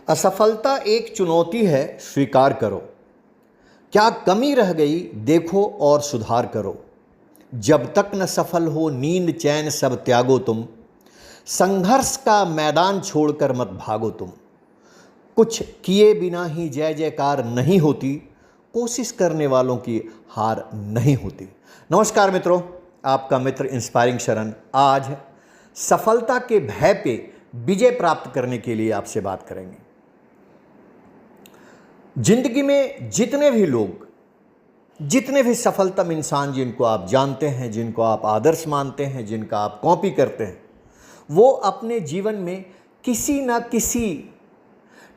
असफलता एक चुनौती है, स्वीकार करो। क्या कमी रह गई देखो और सुधार करो। जब तक न सफल हो नींद चैन सब त्यागो तुम। संघर्ष का मैदान छोड़कर मत भागो तुम। कुछ किए बिना ही जय जयकार नहीं होती। कोशिश करने वालों की हार नहीं होती। नमस्कार मित्रों, आपका मित्र इंस्पायरिंग शरण आज सफलता के भय पे विजय प्राप्त करने के लिए आपसे बात करेंगे। जिंदगी में जितने भी लोग, जितने भी सफलतम इंसान जिनको आप जानते हैं, जिनको आप आदर्श मानते हैं, जिनका आप कॉपी करते हैं, वो अपने जीवन में किसी न किसी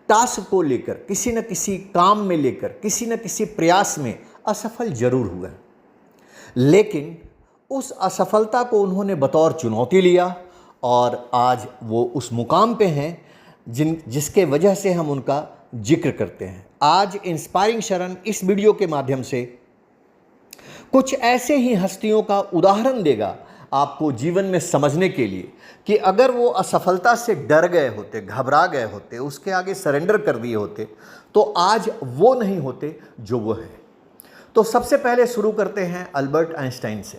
टास्क को लेकर, किसी न किसी काम में लेकर, किसी न किसी प्रयास में असफल जरूर हुए। लेकिन उस असफलता को उन्होंने बतौर चुनौती लिया और आज वो उस मुकाम पे हैं जिसके वजह से हम उनका जिक्र करते हैं। आज इंस्पायरिंग शरण इस वीडियो के माध्यम से कुछ ऐसे ही हस्तियों का उदाहरण देगा आपको जीवन में समझने के लिए कि अगर वो असफलता से डर गए होते, घबरा गए होते, उसके आगे सरेंडर कर दिए होते, तो आज वो नहीं होते जो वो है। तो सबसे पहले शुरू करते हैं अल्बर्ट आइंस्टाइन से।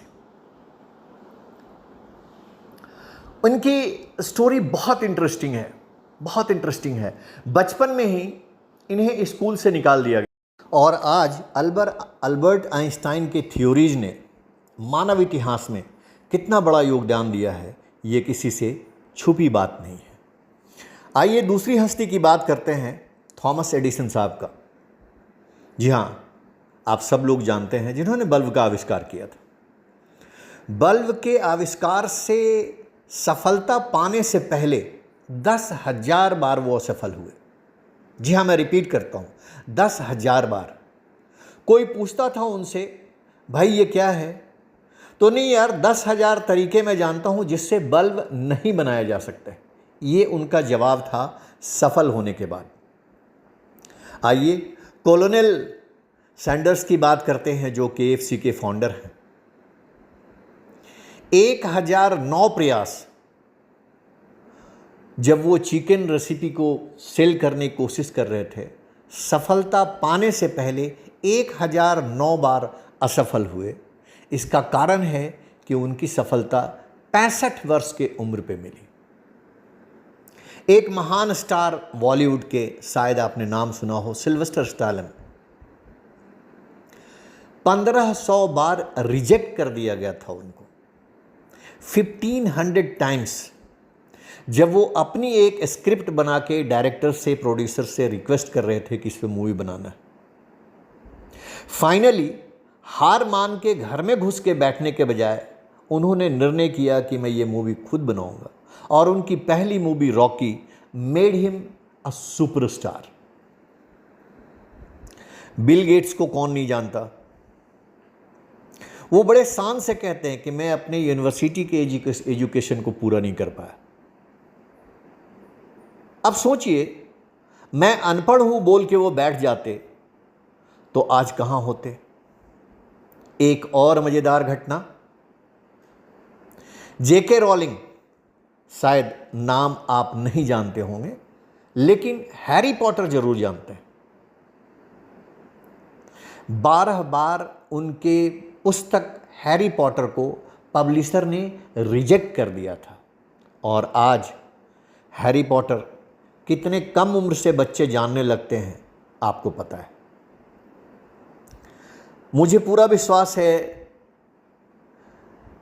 उनकी स्टोरी बहुत इंटरेस्टिंग है, बहुत इंटरेस्टिंग है। बचपन में ही इन्हें स्कूल से निकाल दिया गया और आज अल्बर्ट आइंस्टाइन के थ्योरीज ने मानव इतिहास में कितना बड़ा योगदान दिया है, ये किसी से छुपी बात नहीं है। आइए दूसरी हस्ती की बात करते हैं, थॉमस एडिसन साहब का। जी हाँ, आप सब लोग जानते हैं जिन्होंने बल्ब का आविष्कार किया था। बल्ब के आविष्कार से सफलता पाने से पहले 10,000 बार वो असफल हुए। जी हाँ, मैं रिपीट करता हूँ, 10,000 बार। कोई पूछता था उनसे, भाई ये क्या है? तो नहीं यार, 10,000 तरीके मैं जानता हूँ जिससे बल्ब नहीं बनाया जा सकता है। ये उनका जवाब था सफल होने के बाद। आइए कॉलोनेल सैंडर्स की बात करते हैं जो KFC के फाउंडर हैं। 1009 प्रयास, जब वो चिकन रेसिपी को सेल करने की कोशिश कर रहे थे, सफलता पाने से पहले 1009 बार असफल हुए। इसका कारण है कि उनकी सफलता 65 वर्ष के उम्र पे मिली। एक महान स्टार बॉलीवुड के, शायद आपने नाम सुना हो, सिल्वेस्टर स्टैलोन, 1500 बार रिजेक्ट कर दिया गया था उनको, 1500 टाइम्स। जब वो अपनी एक स्क्रिप्ट बना के डायरेक्टर से, प्रोड्यूसर से रिक्वेस्ट कर रहे थे कि इस पर मूवी बनाना है, फाइनली हार मान के घर में घुस के बैठने के बजाय उन्होंने निर्णय किया कि मैं ये मूवी खुद बनाऊंगा। और उनकी पहली movie Rocky made him a superstar. Bill Gates को कौन नहीं जानता? वो बड़े शान से कहते हैं कि मैं अपने यूनिवर्सिटी के एजुकेशन को पूरा नहीं कर पाया। अब सोचिए, मैं अनपढ़ हूं बोल के वो बैठ जाते तो आज कहां होते। एक और मजेदार घटना, जेके रॉलिंग, शायद नाम आप नहीं जानते होंगे, लेकिन हैरी पॉटर जरूर जानते हैं। 12 बार उनके पुस्तक हैरी पॉटर को पब्लिशर ने रिजेक्ट कर दिया था और आज हैरी पॉटर कितने कम उम्र से बच्चे जानने लगते हैं, आपको पता है। मुझे पूरा विश्वास है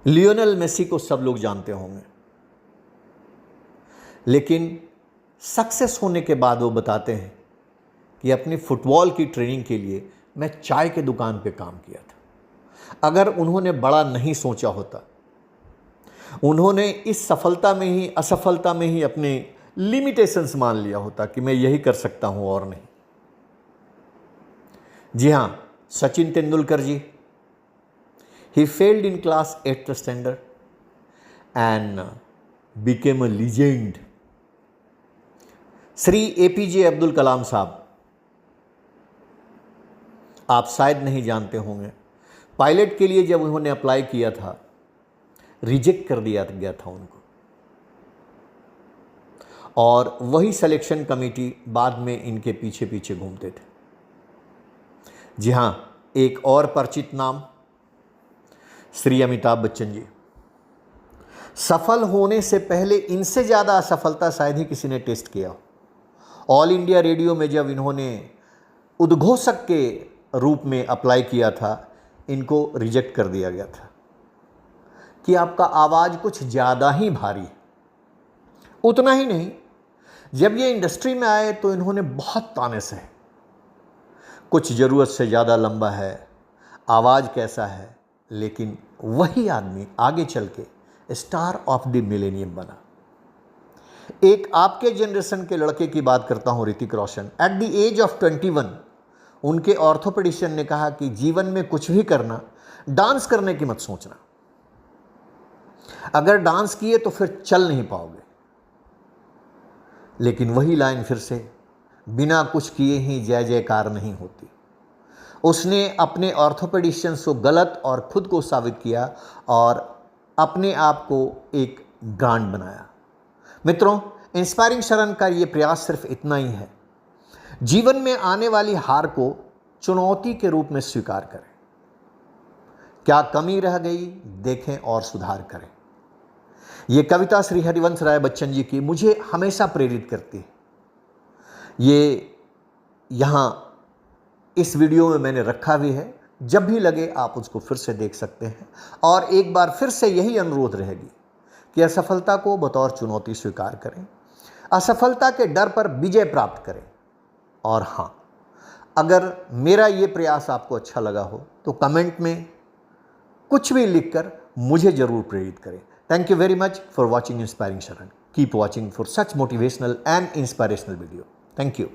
लियोनेल मेसी को सब लोग जानते होंगे, लेकिन सक्सेस होने के बाद वो बताते हैं कि अपनी फुटबॉल की ट्रेनिंग के लिए मैं चाय के दुकान पे काम किया था। अगर उन्होंने बड़ा नहीं सोचा होता, उन्होंने इस सफलता में ही, असफलता में ही अपने लिमिटेशंस मान लिया होता कि मैं यही कर सकता हूं और नहीं। जी हां, Sachin Tendulkar ji, he failed in class 8th standard and became a legend. Shri APJ Abdul Kalam sahab, आप शायद नहीं जानते होंगे, पायलट के लिए जब उन्होंने अप्लाई किया था, रिजेक्ट कर दिया गया था उनको। और वही सिलेक्शन कमेटी बाद में इनके पीछे पीछे घूमते थे। जी हाँ, एक और परिचित नाम श्री अमिताभ बच्चन जी। सफल होने से पहले इनसे ज़्यादा असफलता शायद ही किसी ने टेस्ट किया हो। ऑल इंडिया रेडियो में जब इन्होंने उद्घोषक के रूप में अप्लाई किया था, इनको रिजेक्ट कर दिया गया था कि आपका आवाज़ कुछ ज़्यादा ही भारी है। उतना ही नहीं, जब ये इंडस्ट्री में आए तो इन्होंने बहुत ताने सहे, कुछ ज़रूरत से ज़्यादा लंबा है, आवाज़ कैसा है, लेकिन वही आदमी आगे चल के स्टार ऑफ द मिलेनियम बना। एक आपके जनरेशन के लड़के की बात करता हूँ, Hrithik Roshan. At the age of 21 उनके ऑर्थोपेडिशियन ने कहा कि जीवन में कुछ भी करना, डांस करने की मत सोचना, अगर डांस किए तो फिर चल नहीं पाओगे। लेकिन वही लाइन फिर से, बिना कुछ किए ही जय जयकार नहीं होती। उसने अपने ऑर्थोपेडिशियन को गलत और खुद को साबित किया और अपने आप को एक ब्रांड बनाया। मित्रों, इंस्पायरिंग शरण का ये प्रयास सिर्फ इतना ही है, जीवन में आने वाली हार को चुनौती के रूप में स्वीकार करें। क्या कमी रह गई देखें और सुधार करें। ये कविता श्री हरिवंश राय बच्चन जी की मुझे हमेशा प्रेरित करती है। ये यहाँ इस वीडियो में मैंने रखा भी है, जब भी लगे आप उसको फिर से देख सकते हैं। और एक बार फिर से यही अनुरोध रहेगी कि असफलता को बतौर चुनौती स्वीकार करें, असफलता के डर पर विजय प्राप्त करें। और हाँ, अगर मेरा ये प्रयास आपको अच्छा लगा हो तो कमेंट में कुछ भी लिखकर मुझे ज़रूर प्रेरित करें। Thank you very much for watching Inspiring Sharan. Keep watching for such motivational and inspirational video. Thank you.